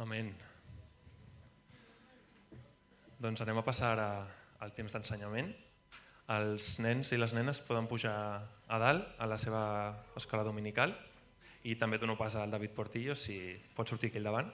Amén. Doncs anem a passar al temps d'ensenyament. Els nens i les nenes poden pujar a dalt a la seva escola dominical i també dono pas al David Portillo, si pot sortir aquí al davant.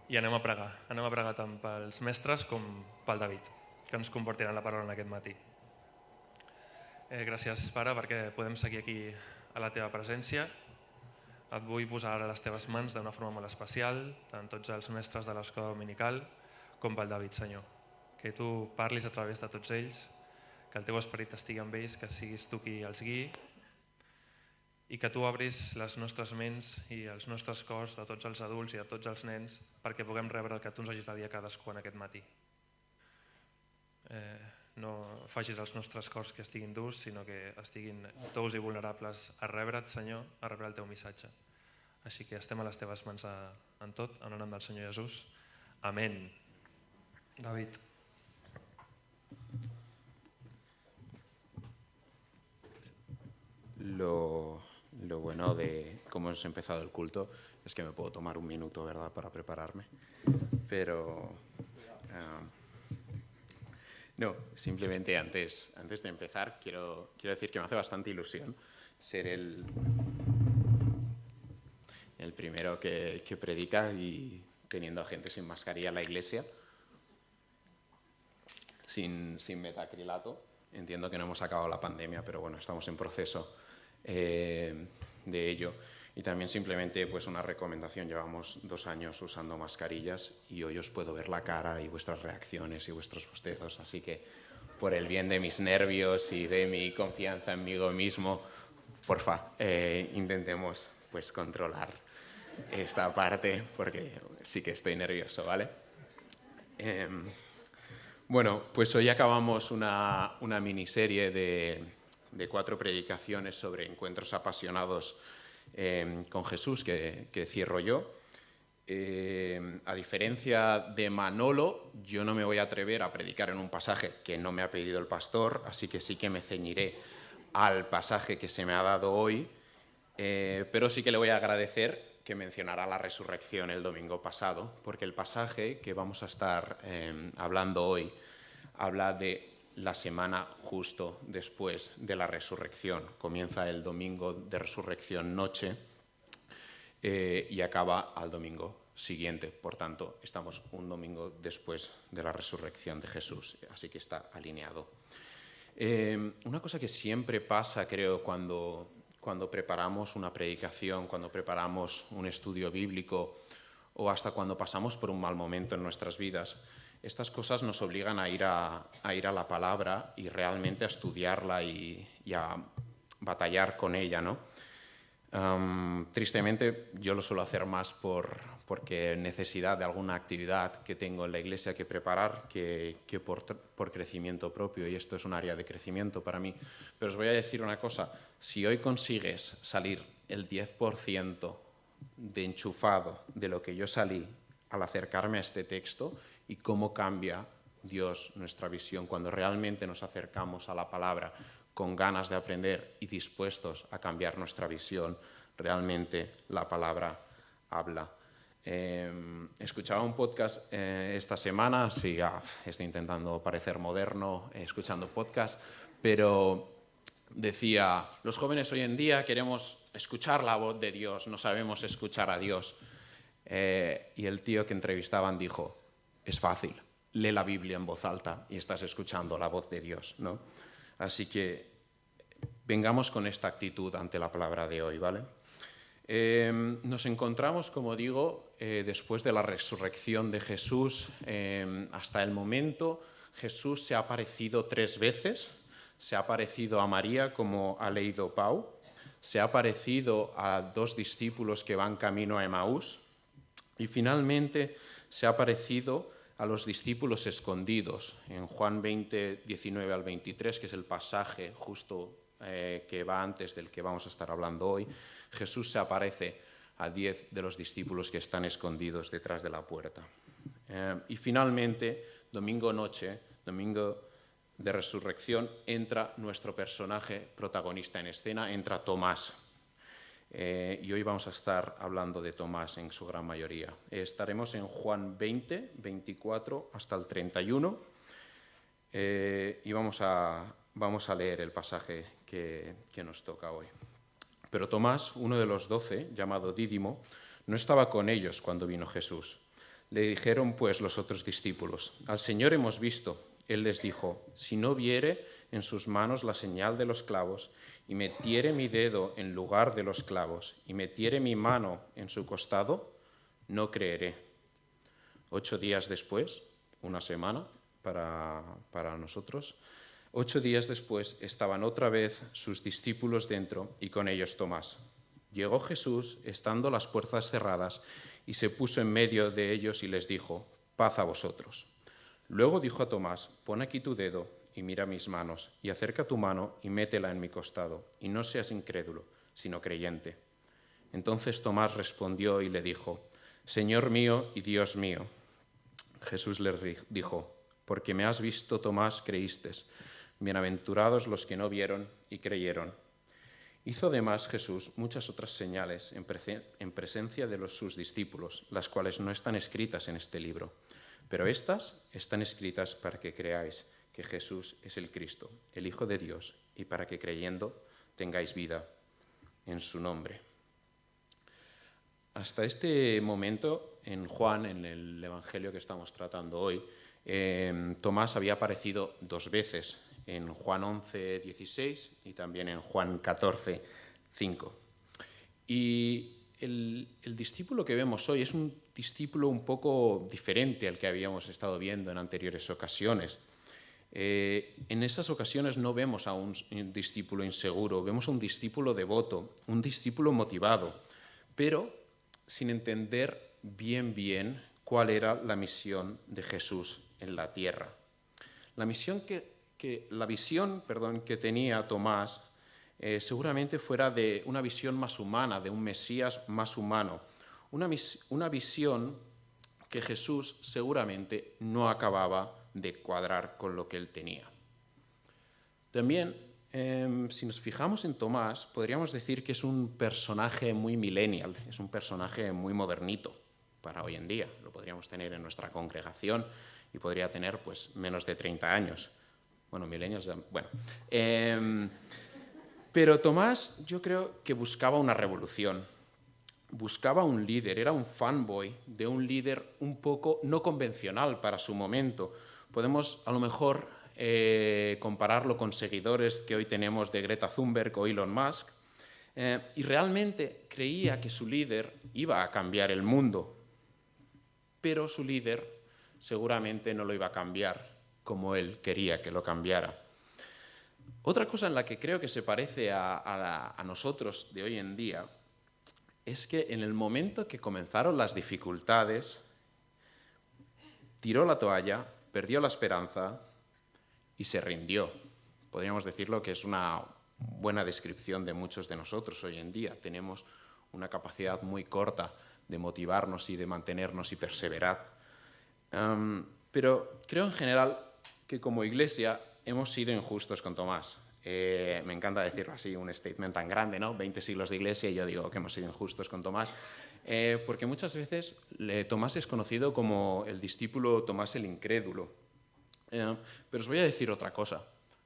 I anem a pregar tant pels mestres com pel David, que ens compartiran la paraula en aquest matí. Gràcies, Pare, perquè podem seguir aquí a la teva presència. Et vull posar a les teves mans d'una forma molt especial, tant tots els mestres de l'escola dominical com pel David, Senyor. Que tu parlis a través de tots ells, que el teu esperit estigui amb ells, que siguis tu qui els guiï, i que tu obris les nostres ments i els nostres cors de tots els adults i de tots els nens perquè puguem rebre el que tu ens hagis de dir a cadascú en aquest matí. No facis els nostres cors que estiguin durs, sinó que estiguin tous i vulnerables a rebre't, Senyor, a rebre el teu missatge. Així que estem a les teves mans en tot, en el nom del Senyor Jesús. Amén. David. Lo bueno de cómo hemos empezado el culto es que me puedo tomar un minuto, ¿verdad?, para prepararme. Pero no, simplemente antes de empezar quiero decir que me hace bastante ilusión ser el primero que predica y teniendo a gente sin mascarilla en la iglesia, sin metacrilato. Entiendo que no hemos acabado la pandemia, pero bueno, estamos en proceso de ello. Y también simplemente pues una recomendación: llevamos 2 años usando mascarillas y hoy os puedo ver la cara y vuestras reacciones y vuestros bostezos, así que por el bien de mis nervios y de mi confianza en mí mismo, porfa, intentemos pues controlar esta parte porque sí que estoy nervioso, ¿vale? Bueno, pues hoy acabamos una miniserie de 4 predicaciones sobre encuentros apasionados con Jesús que cierro yo. A diferencia de Manolo, yo no me voy a atrever a predicar en un pasaje que no me ha pedido el pastor, así que sí que me ceñiré al pasaje que se me ha dado hoy, pero sí que le voy a agradecer que mencionara la resurrección el domingo pasado, porque el pasaje que vamos a estar hablando hoy habla de la semana justo después de la resurrección. Comienza el domingo de resurrección noche y acaba al domingo siguiente. Por tanto, estamos un domingo después de la resurrección de Jesús, así que está alineado. Una cosa que siempre pasa, creo, cuando preparamos una predicación, cuando preparamos un estudio bíblico o hasta cuando pasamos por un mal momento en nuestras vidas, estas cosas nos obligan a ir a la palabra y realmente a estudiarla y a batallar con ella, ¿no? Tristemente yo lo suelo hacer más porque necesidad de alguna actividad que tengo en la iglesia que preparar que por crecimiento propio, y esto es un área de crecimiento para mí. Pero os voy a decir una cosa: si hoy consigues salir el 10% de enchufado de lo que yo salí al acercarme a este texto, y cómo cambia Dios nuestra visión cuando realmente nos acercamos a la palabra con ganas de aprender y dispuestos a cambiar nuestra visión, realmente la palabra habla. Escuchaba un podcast esta semana, sí, estoy intentando parecer moderno escuchando podcast, pero decía: los jóvenes hoy en día queremos escuchar la voz de Dios, no sabemos escuchar a Dios. Y el tío que entrevistaban dijo: es fácil, lee la Biblia en voz alta y estás escuchando la voz de Dios, ¿no? Así que vengamos con esta actitud ante la palabra de hoy, ¿vale? Nos encontramos, como digo, después de la resurrección de Jesús. Hasta el momento Jesús se ha aparecido 3 veces. Se ha aparecido a María, como ha leído Pau. Se ha aparecido a 2 discípulos que van camino a Emaús. Y finalmente se ha aparecido a los discípulos escondidos en Juan 20, 19 al 23, que es el pasaje justo que va antes del que vamos a estar hablando hoy, Jesús se aparece a 10 de los discípulos que están escondidos detrás de la puerta. Y finalmente, domingo noche, domingo de resurrección, entra nuestro personaje protagonista en escena, entra Tomás. Y hoy vamos a estar hablando de Tomás en su gran mayoría. Estaremos en Juan 20, 24 hasta el 31 y vamos a leer el pasaje que nos toca hoy. Pero Tomás, uno de los 12, llamado Dídimo, no estaba con ellos cuando vino Jesús. Le dijeron pues los otros discípulos: «Al Señor hemos visto». Él les dijo: «Si no viere en sus manos la señal de los clavos, y metiere mi dedo en lugar de los clavos, y metiere mi mano en su costado, no creeré». 8 días después, una semana para nosotros, 8 días después estaban otra vez sus discípulos dentro y con ellos Tomás. Llegó Jesús, estando las puertas cerradas, y se puso en medio de ellos y les dijo: «Paz a vosotros». Luego dijo a Tomás: «Pon aquí tu dedo y mira mis manos, y acerca tu mano y métela en mi costado, y no seas incrédulo, sino creyente». Entonces Tomás respondió y le dijo: «Señor mío y Dios mío». Jesús le dijo: «Porque me has visto, Tomás, creíste. Bienaventurados los que no vieron y creyeron». Hizo además Jesús muchas otras señales en presencia de sus discípulos, las cuales no están escritas en este libro. Pero estas están escritas para que creáis que Jesús es el Cristo, el Hijo de Dios, y para que creyendo tengáis vida en su nombre. Hasta este momento, en Juan, en el Evangelio que estamos tratando hoy, Tomás había aparecido 2 veces, en Juan 11, 16 y también en Juan 14, 5. Y el discípulo que vemos hoy es un discípulo un poco diferente al que habíamos estado viendo en anteriores ocasiones. En esas ocasiones no vemos a un discípulo inseguro, vemos a un discípulo devoto, un discípulo motivado, pero sin entender bien cuál era la misión de Jesús en la tierra. La visión que tenía Tomás seguramente fuera de una visión más humana, de un Mesías más humano, una visión que Jesús seguramente no acababa de cuadrar con lo que él tenía. También, si nos fijamos en Tomás, podríamos decir que es un personaje muy millennial, es un personaje muy modernito para hoy en día. Lo podríamos tener en nuestra congregación y podría tener pues menos de 30 años. Bueno, millennials, bueno. Pero Tomás, yo creo que buscaba una revolución, buscaba un líder, era un fanboy de un líder un poco no convencional para su momento. Podemos a lo mejor compararlo con seguidores que hoy tenemos de Greta Thunberg o Elon Musk, y realmente creía que su líder iba a cambiar el mundo, pero su líder seguramente no lo iba a cambiar como él quería que lo cambiara. Otra cosa en la que creo que se parece a nosotros de hoy en día es que en el momento que comenzaron las dificultades, tiró la toalla, perdió la esperanza y se rindió. Podríamos decirlo que es una buena descripción de muchos de nosotros hoy en día. Tenemos una capacidad muy corta de motivarnos y de mantenernos y perseverar. Pero creo en general que como iglesia hemos sido injustos con Tomás. Me encanta decirlo así, un statement tan grande, ¿no? 20 siglos de iglesia y yo digo que hemos sido injustos con Tomás, porque muchas veces Tomás es conocido como el discípulo Tomás el incrédulo. Pero os voy a decir otra cosa.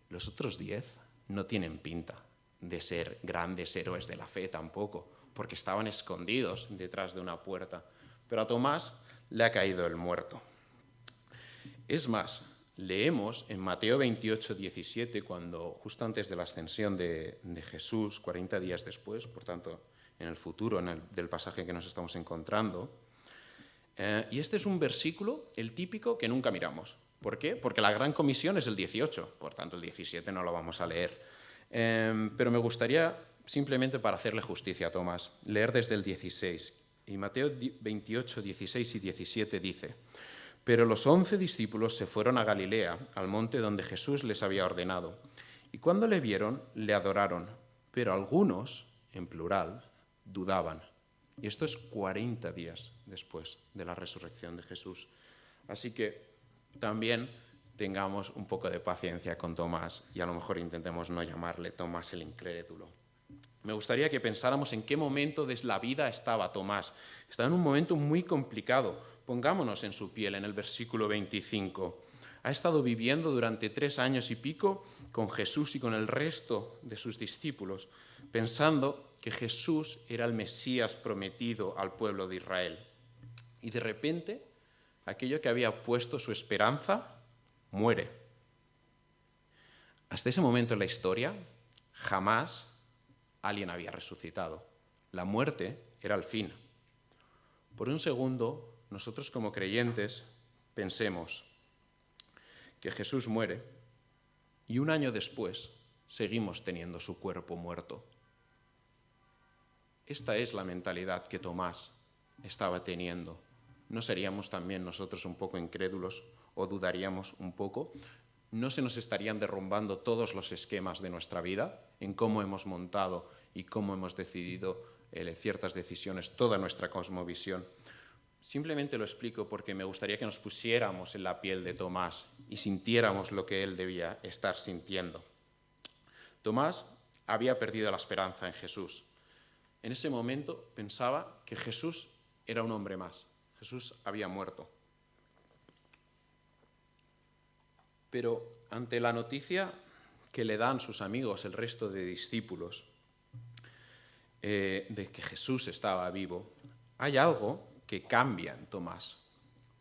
Los otros 10 no tienen pinta de ser grandes héroes de la fe tampoco, porque estaban escondidos detrás de una puerta. Pero a Tomás le ha caído el muerto. Es más, leemos en Mateo 28, 17, cuando justo antes de la ascensión de Jesús, 40 días después, por tanto, en el futuro del pasaje que nos estamos encontrando, y este es un versículo, el típico, que nunca miramos. ¿Por qué? Porque la gran comisión es el 18, por tanto el 17 no lo vamos a leer. Pero me gustaría, simplemente para hacerle justicia a Tomás, leer desde el 16. Y Mateo 28, 16 y 17 dice: «Pero los 11 discípulos se fueron a Galilea, al monte donde Jesús les había ordenado. Y cuando le vieron, le adoraron, pero algunos, en plural, dudaban. Y esto es 40 días después de la resurrección de Jesús. Así que también tengamos un poco de paciencia con Tomás y a lo mejor intentemos no llamarle Tomás el incrédulo. Me gustaría que pensáramos en qué momento de la vida estaba Tomás. Estaba en un momento muy complicado. Pongámonos en su piel, en el versículo 25. Ha estado viviendo durante 3 años y pico con Jesús y con el resto de sus discípulos, pensando que Jesús era el Mesías prometido al pueblo de Israel. Y de repente, aquello que había puesto su esperanza muere. Hasta ese momento en la historia, jamás alguien había resucitado. La muerte era el fin. Por un segundo, nosotros como creyentes pensemos que Jesús muere y un año después seguimos teniendo su cuerpo muerto. Esta es la mentalidad que Tomás estaba teniendo. ¿No seríamos también nosotros un poco incrédulos o dudaríamos un poco? ¿No se nos estarían derrumbando todos los esquemas de nuestra vida en cómo hemos montado y cómo hemos decidido ciertas decisiones, toda nuestra cosmovisión? Simplemente lo explico porque me gustaría que nos pusiéramos en la piel de Tomás y sintiéramos lo que él debía estar sintiendo. Tomás había perdido la esperanza en Jesús. En ese momento pensaba que Jesús era un hombre más. Jesús había muerto. Pero ante la noticia que le dan sus amigos, el resto de discípulos, de que Jesús estaba vivo, hay algo que cambia en Tomás,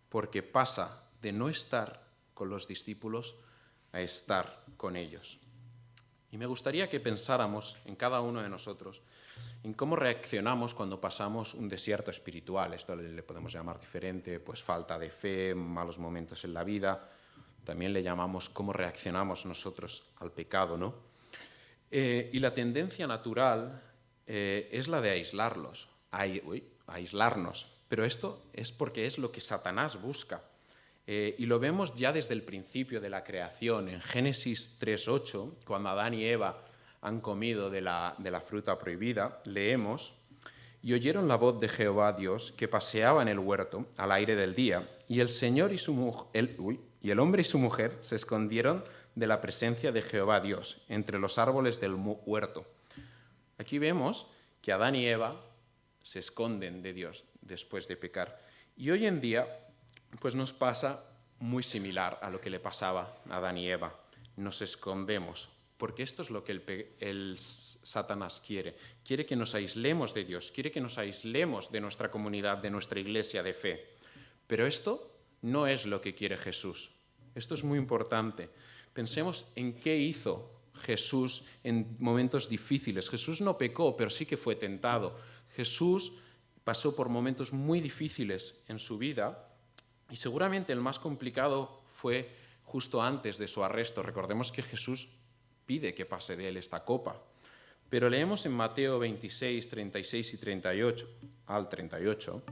porque pasa de no estar con los discípulos a estar con ellos. Y me gustaría que pensáramos en cada uno de nosotros, en cómo reaccionamos cuando pasamos un desierto espiritual. Esto le podemos llamar diferente, pues falta de fe, malos momentos en la vida. También le llamamos cómo reaccionamos nosotros al pecado, ¿no? Y la tendencia natural es la de aislarnos. Pero esto es porque es lo que Satanás busca. Y lo vemos ya desde el principio de la creación. En Génesis 3:8, cuando Adán y Eva han comido de la fruta prohibida, leemos: «Y oyeron la voz de Jehová Dios que paseaba en el huerto al aire del día, y el hombre y su mujer se escondieron de la presencia de Jehová Dios entre los árboles del huerto». Aquí vemos que Adán y Eva se esconden de Dios después de pecar. Y hoy en día, pues nos pasa muy similar a lo que le pasaba a Adán y Eva. Nos escondemos, porque esto es lo que el Satanás quiere. Quiere que nos aislemos de Dios, quiere que nos aislemos de nuestra comunidad, de nuestra iglesia de fe. Pero esto no es lo que quiere Jesús. Esto es muy importante. Pensemos en qué hizo Jesús en momentos difíciles. Jesús no pecó, pero sí que fue tentado. Jesús pasó por momentos muy difíciles en su vida y seguramente el más complicado fue justo antes de su arresto. Recordemos que Jesús pide que pase de él esta copa. Pero leemos en Mateo 26, 36 y 38, al 38,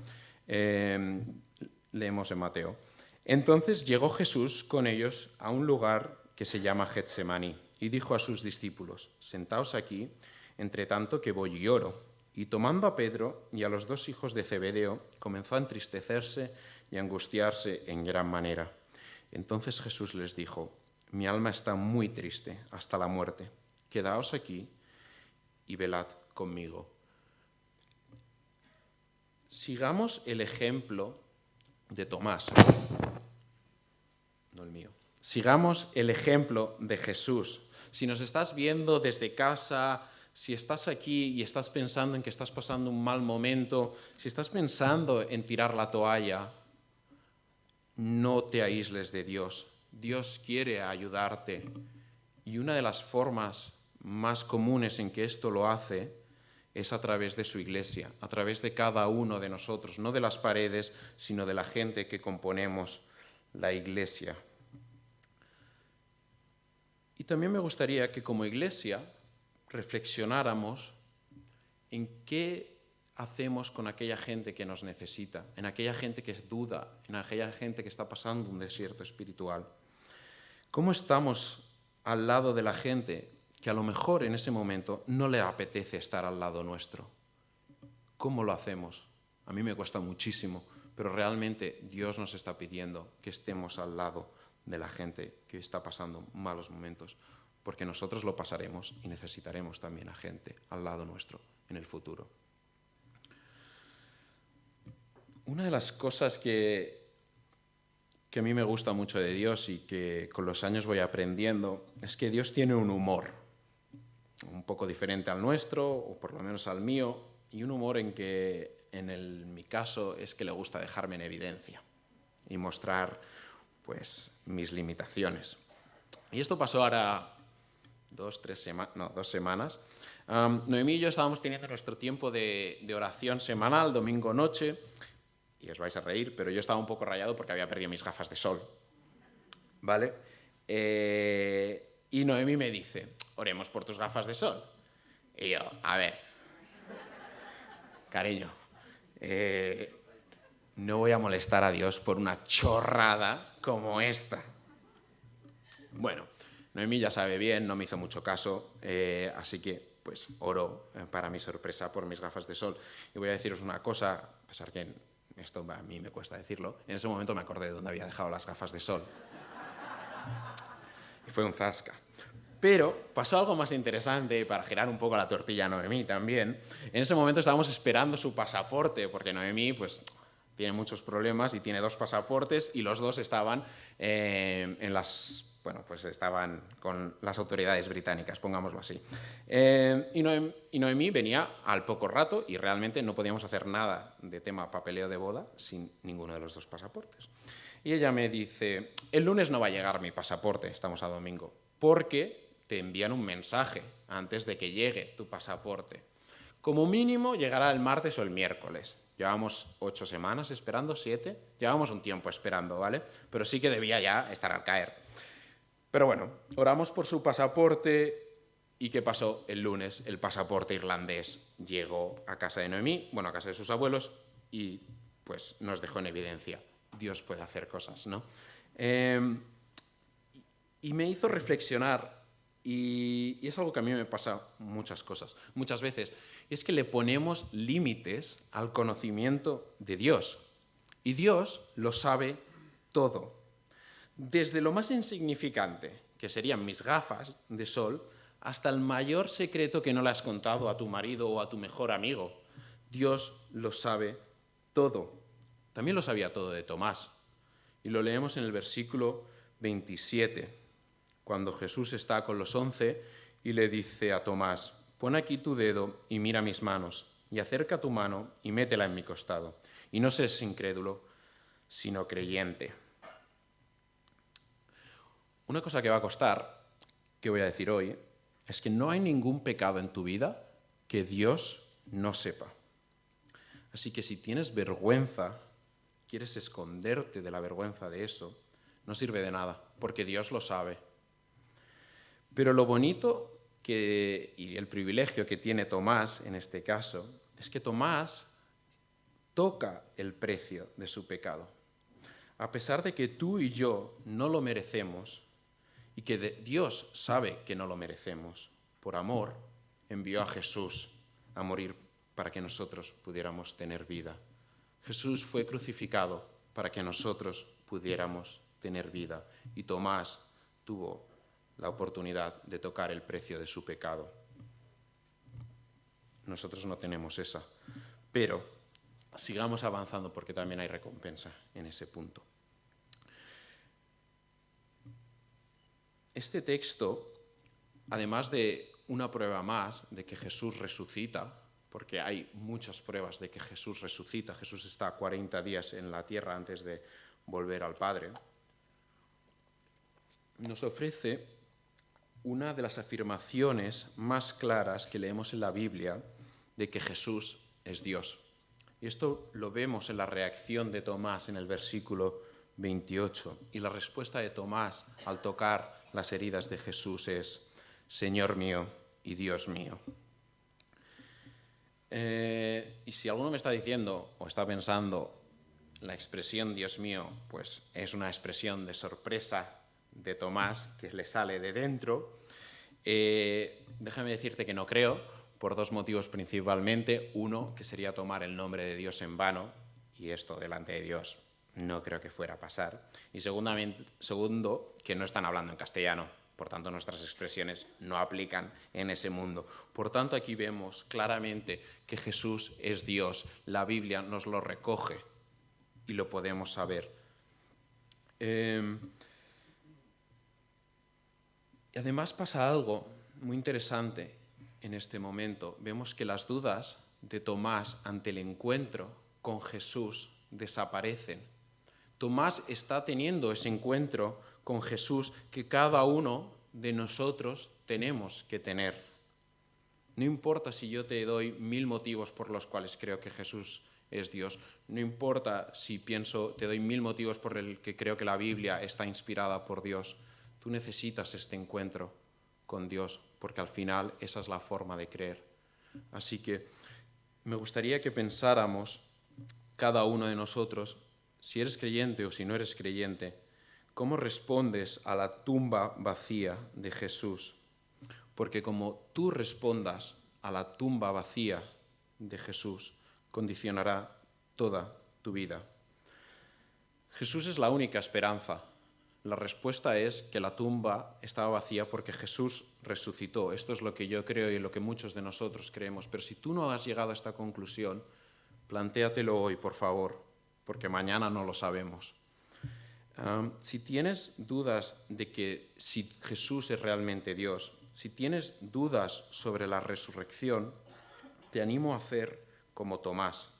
leemos en Mateo: «Entonces llegó Jesús con ellos a un lugar que se llama Getsemaní y dijo a sus discípulos: Sentaos aquí, entre tanto que voy y oro. Y tomando a Pedro y a los 2 hijos de Zebedeo, comenzó a entristecerse y a angustiarse en gran manera. Entonces Jesús les dijo: Mi alma está muy triste hasta la muerte. Quedaos aquí y velad conmigo». Sigamos el ejemplo de Tomás, no el mío. Sigamos el ejemplo de Jesús. Si nos estás viendo desde casa, si estás aquí y estás pensando en que estás pasando un mal momento, si estás pensando en tirar la toalla, no te aísles de Dios. Dios quiere ayudarte. Y una de las formas más comunes en que esto lo hace es a través de su iglesia, a través de cada uno de nosotros, no de las paredes, sino de la gente que componemos la iglesia. Y también me gustaría que como iglesia reflexionáramos en qué hacemos con aquella gente que nos necesita, en aquella gente que duda, en aquella gente que está pasando un desierto espiritual. ¿Cómo estamos al lado de la gente que a lo mejor en ese momento no le apetece estar al lado nuestro. ¿Cómo lo hacemos? A mí me cuesta muchísimo, pero realmente Dios nos está pidiendo que estemos al lado de la gente que está pasando malos momentos, porque nosotros lo pasaremos y necesitaremos también a gente al lado nuestro en el futuro. Una de las cosas que a mí me gusta mucho de Dios y que con los años voy aprendiendo es que Dios tiene un humor un poco diferente al nuestro, o por lo menos al mío, y un humor en que, mi caso, es que le gusta dejarme en evidencia y mostrar pues, mis limitaciones. Y esto pasó ahora 2 semanas. Noemí y yo estábamos teniendo nuestro tiempo de oración semanal, domingo noche, y os vais a reír, pero yo estaba un poco rayado porque había perdido mis gafas de sol, ¿vale? Y Noemí me dice, oremos por tus gafas de sol. Y yo, a ver, cariño, no voy a molestar a Dios por una chorrada como esta. Bueno, Noemí ya sabe bien, no me hizo mucho caso, así que pues oró, para mi sorpresa, por mis gafas de sol. Y voy a deciros una cosa, a pesar que esto a mí me cuesta decirlo, en ese momento me acordé de dónde había dejado las gafas de sol. Y fue un zasca. Pero pasó algo más interesante, para girar un poco la tortilla a Noemí también. En ese momento estábamos esperando su pasaporte, porque Noemí pues, tiene muchos problemas y tiene 2 pasaportes, y los 2 estaban estaban con las autoridades británicas, pongámoslo así. Y Noemí venía al poco rato y realmente no podíamos hacer nada de tema papeleo de boda sin ninguno de los 2 pasaportes. Y ella me dice, el lunes no va a llegar mi pasaporte, estamos a domingo, porque te envían un mensaje antes de que llegue tu pasaporte. Como mínimo llegará el martes o el miércoles. Llevamos 8 semanas esperando, 7, llevamos un tiempo esperando, ¿vale? Pero sí que debía ya estar al caer. Pero bueno, oramos por su pasaporte. ¿Y qué pasó? El lunes el pasaporte irlandés llegó a casa de Noemí, a casa de sus abuelos, y pues nos dejó en evidencia. Dios puede hacer cosas, ¿no? Y me hizo reflexionar, y es algo que a mí me pasa muchas veces, y es que le ponemos límites al conocimiento de Dios. Y Dios lo sabe todo. Desde lo más insignificante, que serían mis gafas de sol, hasta el mayor secreto que no le has contado a tu marido o a tu mejor amigo. Dios lo sabe todo. También lo sabía todo de Tomás. Y lo leemos en el versículo 27, cuando Jesús está con los 11 y le dice a Tomás, pon aquí tu dedo y mira mis manos, y acerca tu mano y métela en mi costado. Y no seas incrédulo, sino creyente. Una cosa que va a costar, que voy a decir hoy, es que no hay ningún pecado en tu vida que Dios no sepa. Así que si tienes vergüenza, quieres esconderte de la vergüenza de eso, no sirve de nada, porque Dios lo sabe. Pero lo bonito y el privilegio que tiene Tomás en este caso es que Tomás toca el precio de su pecado. A pesar de que tú y yo no lo merecemos y que Dios sabe que no lo merecemos, por amor envió a Jesús a morir para que nosotros pudiéramos tener vida. Jesús fue crucificado para que nosotros pudiéramos tener vida, y Tomás tuvo la oportunidad de tocar el precio de su pecado. Nosotros no tenemos esa, pero sigamos avanzando porque también hay recompensa en ese punto. Este texto, además de una prueba más de que Jesús resucita, porque hay muchas pruebas de que Jesús resucita, Jesús está 40 días en la tierra antes de volver al Padre, nos ofrece una de las afirmaciones más claras que leemos en la Biblia de que Jesús es Dios. Y esto lo vemos en la reacción de Tomás en el versículo 28. Y la respuesta de Tomás al tocar las heridas de Jesús es: Señor mío y Dios mío. Y si alguno me está diciendo o está pensando la expresión Dios mío, pues es una expresión de sorpresa de Tomás que le sale de dentro. Déjame decirte que no creo, por dos motivos principalmente. Uno, que sería tomar el nombre de Dios en vano, y esto delante de Dios no creo que fuera a pasar. Y segundo, que no están hablando en castellano, por tanto nuestras expresiones no aplican en ese mundo. Por tanto, aquí vemos claramente que Jesús es Dios. La Biblia nos lo recoge y lo podemos saber. Y además pasa algo muy interesante en este momento. Vemos que las dudas de Tomás ante el encuentro con Jesús desaparecen. Tomás está teniendo ese encuentro con Jesús que cada uno de nosotros tenemos que tener. No importa si yo te doy 1000 motivos por los cuales creo que Jesús es Dios. No importa si te doy 1000 motivos por el que creo que la Biblia está inspirada por Dios. Tú necesitas este encuentro con Dios, porque al final esa es la forma de creer. Así que me gustaría que pensáramos, cada uno de nosotros, si eres creyente o si no eres creyente, ¿cómo respondes a la tumba vacía de Jesús? Porque como tú respondas a la tumba vacía de Jesús, condicionará toda tu vida. Jesús es la única esperanza. La respuesta es que la tumba estaba vacía porque Jesús resucitó. Esto es lo que yo creo y lo que muchos de nosotros creemos. Pero si tú no has llegado a esta conclusión, plantéatelo hoy, por favor, porque mañana no lo sabemos. Si tienes dudas de que si Jesús es realmente Dios, si tienes dudas sobre la resurrección, te animo a hacer como Tomás,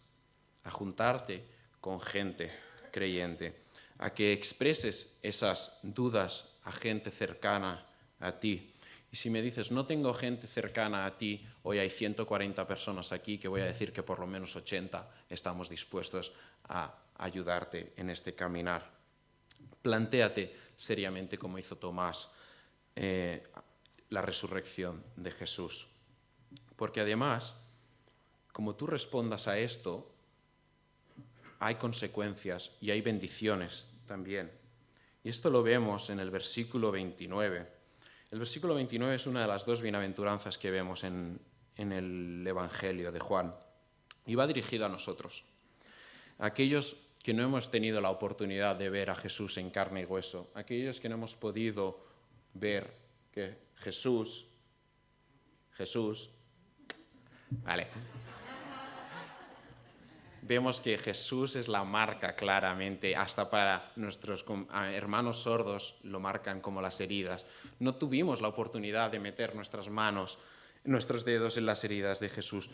a juntarte con gente creyente, a que expreses esas dudas a gente cercana a ti. Y si me dices, no tengo gente cercana a ti, hoy hay 140 personas aquí, que voy a decir que por lo menos 80 estamos dispuestos a ayudarte en este caminar. Plantéate seriamente, como hizo Tomás, la resurrección de Jesús. Porque además, como tú respondas a esto, hay consecuencias y hay bendiciones también. Y esto lo vemos en el versículo 29. El versículo 29 es una de las dos bienaventuranzas que vemos en el Evangelio de Juan. Y va dirigido a nosotros, aquellos que no hemos tenido la oportunidad de ver a Jesús en carne y hueso, aquellos que no hemos podido ver que Jesús, vale. Vemos que Jesús es la marca claramente, hasta para nuestros hermanos sordos lo marcan como las heridas. No tuvimos la oportunidad de meter nuestras manos, nuestros dedos en las heridas de Jesús,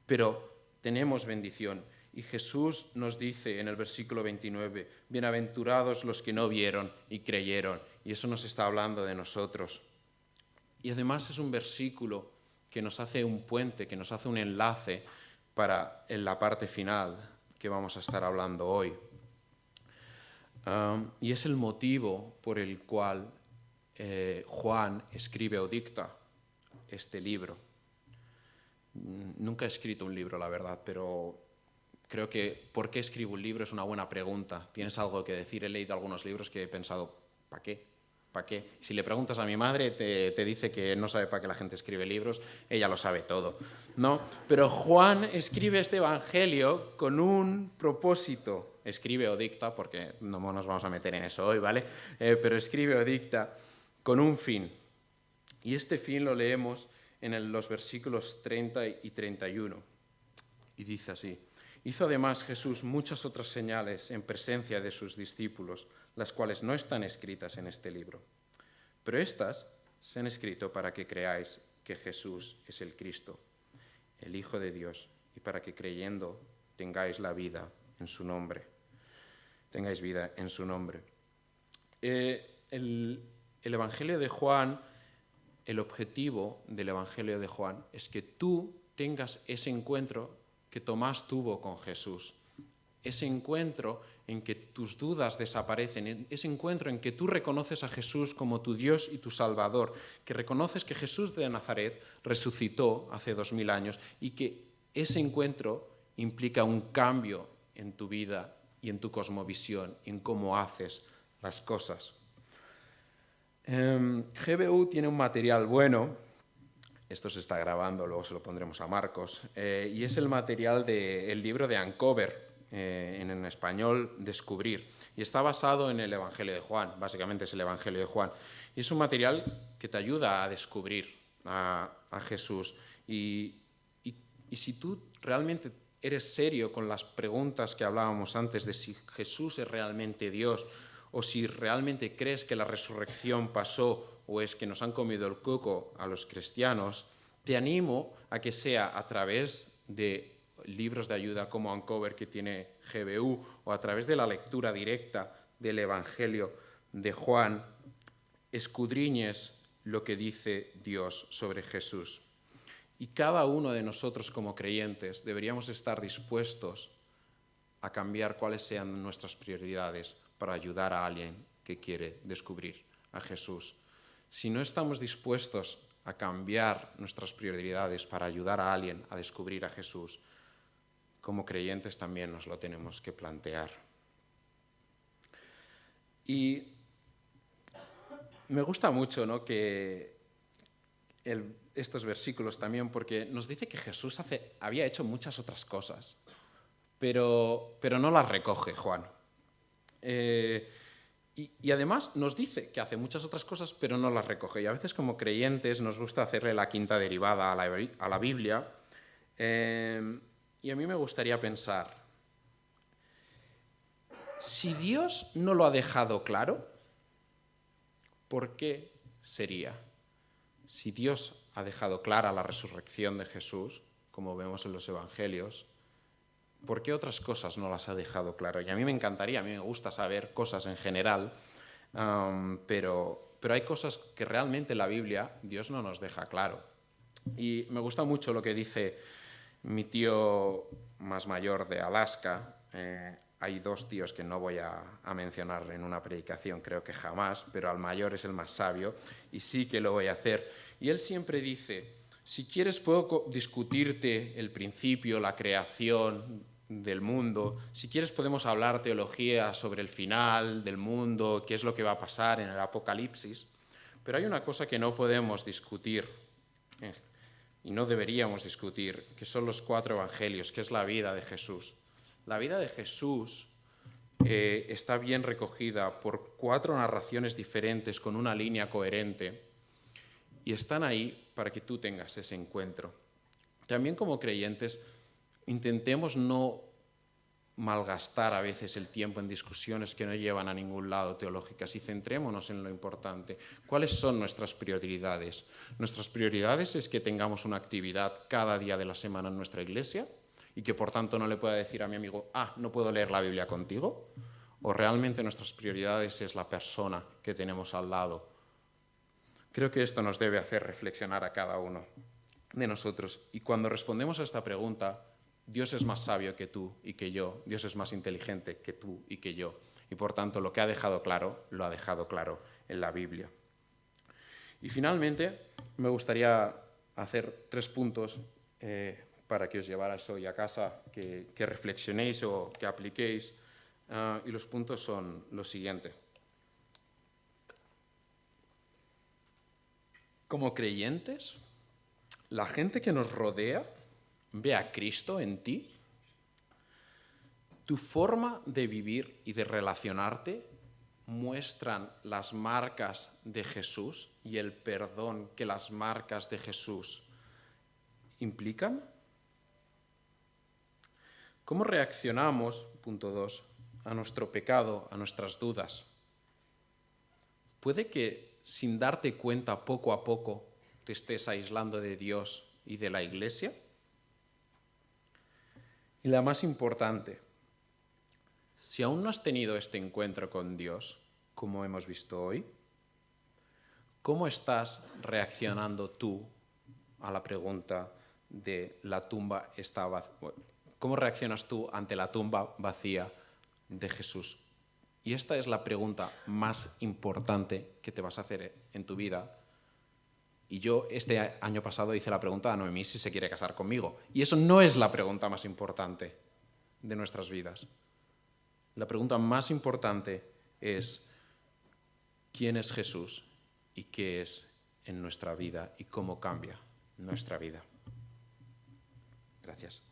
pero tenemos bendición. Y Jesús nos dice en el versículo 29, bienaventurados los que no vieron y creyeron. Y eso nos está hablando de nosotros. Y además es un versículo que nos hace un puente, que nos hace un enlace en la parte final que vamos a estar hablando hoy. Y es el motivo por el cual Juan escribe o dicta este libro. Nunca he escrito un libro, la verdad, pero creo que ¿por qué escribo un libro? Es una buena pregunta. ¿Tienes algo que decir? He leído algunos libros que he pensado, ¿para qué? ¿Para qué? Si le preguntas a mi madre, te dice que no sabe para qué la gente escribe libros, ella lo sabe todo, ¿no? Pero Juan escribe este evangelio con un propósito. Escribe o dicta, porque no nos vamos a meter en eso hoy, ¿vale? Pero escribe o dicta con un fin. Y este fin lo leemos en los versículos 30 y 31. Y dice así: hizo además Jesús muchas otras señales en presencia de sus discípulos, las cuales no están escritas en este libro. Pero estas se han escrito para que creáis que Jesús es el Cristo, el Hijo de Dios, y para que creyendo tengáis la vida en su nombre. Tengáis vida en su nombre. El Evangelio de Juan, el objetivo del Evangelio de Juan es que tú tengas ese encuentro que Tomás tuvo con Jesús. Ese encuentro en que tus dudas desaparecen, ese encuentro en que tú reconoces a Jesús como tu Dios y tu Salvador, que reconoces que Jesús de Nazaret resucitó hace 2000 años y que ese encuentro implica un cambio en tu vida y en tu cosmovisión, en cómo haces las cosas. GBU tiene un material bueno, esto se está grabando, luego se lo pondremos a Marcos, y es el material del libro de Ancover, en español Descubrir, y está basado en el Evangelio de Juan, básicamente es el Evangelio de Juan, y es un material que te ayuda a descubrir a Jesús, y si tú realmente eres serio con las preguntas que hablábamos antes de si Jesús es realmente Dios, o si realmente crees que la resurrección pasó o es que nos han comido el coco a los cristianos, te animo a que sea a través de libros de ayuda como Ancover que tiene GBU o a través de la lectura directa del Evangelio de Juan, escudriñes lo que dice Dios sobre Jesús. Y cada uno de nosotros como creyentes deberíamos estar dispuestos a cambiar cuáles sean nuestras prioridades para ayudar a alguien que quiere descubrir a Jesús. Si no estamos dispuestos a cambiar nuestras prioridades para ayudar a alguien a descubrir a Jesús, como creyentes también nos lo tenemos que plantear. Y me gusta mucho, ¿no?, que estos versículos también, porque nos dice que Jesús había hecho muchas otras cosas, pero no las recoge Juan. Y además nos dice que hace muchas otras cosas, pero no las recoge. Y a veces como creyentes nos gusta hacerle la quinta derivada a la Biblia. Y a mí me gustaría pensar, si Dios no lo ha dejado claro, ¿por qué sería? Si Dios ha dejado clara la resurrección de Jesús, como vemos en los Evangelios, ¿por qué otras cosas no las ha dejado claro? Y a mí me encantaría, a mí me gusta saber cosas en general, pero hay cosas que realmente en la Biblia Dios no nos deja claro. Y me gusta mucho lo que dice mi tío más mayor de Alaska. Hay dos tíos que no voy a mencionar en una predicación, creo que jamás, pero al mayor es el más sabio y sí que lo voy a hacer. Y él siempre dice, si quieres puedo discutirte el principio, la creación del mundo, si quieres podemos hablar teología sobre el final del mundo, qué es lo que va a pasar en el Apocalipsis, pero hay una cosa que no podemos discutir y no deberíamos discutir, que son los 4 evangelios, que es la vida de Jesús. La vida de Jesús está bien recogida por 4 narraciones diferentes con una línea coherente y están ahí para que tú tengas ese encuentro. También como creyentes intentemos no malgastar a veces el tiempo en discusiones que no llevan a ningún lado teológicas y centrémonos en lo importante. ¿Cuáles son nuestras prioridades? Nuestras prioridades es que tengamos una actividad cada día de la semana en nuestra iglesia y que por tanto no le pueda decir a mi amigo, no puedo leer la Biblia contigo, o realmente nuestras prioridades es la persona que tenemos al lado. Creo que esto nos debe hacer reflexionar a cada uno de nosotros. Y cuando respondemos a esta pregunta, Dios es más sabio que tú y que yo, Dios es más inteligente que tú y que yo. Y por tanto, lo que ha dejado claro, lo ha dejado claro en la Biblia. Y finalmente, me gustaría hacer 3 puntos para que os llevarais hoy a casa, que reflexionéis o que apliquéis. Y los puntos son los siguientes. Como creyentes, la gente que nos rodea ve a Cristo en ti. Tu forma de vivir y de relacionarte muestran las marcas de Jesús y el perdón que las marcas de Jesús implican. ¿Cómo reaccionamos, punto 2, a nuestro pecado, a nuestras dudas? Puede que sin darte cuenta poco a poco te estés aislando de Dios y de la Iglesia. Y la más importante, si aún no has tenido este encuentro con Dios, como hemos visto hoy, ¿cómo estás reaccionando tú a la pregunta de la tumba está vacía? ¿Cómo reaccionas tú ante la tumba vacía de Jesús? Y esta es la pregunta más importante que te vas a hacer en tu vida. Y yo este año pasado hice la pregunta a Noemí si se quiere casar conmigo. Y eso no es la pregunta más importante de nuestras vidas. La pregunta más importante es, ¿quién es Jesús y qué es en nuestra vida y cómo cambia nuestra vida. Gracias.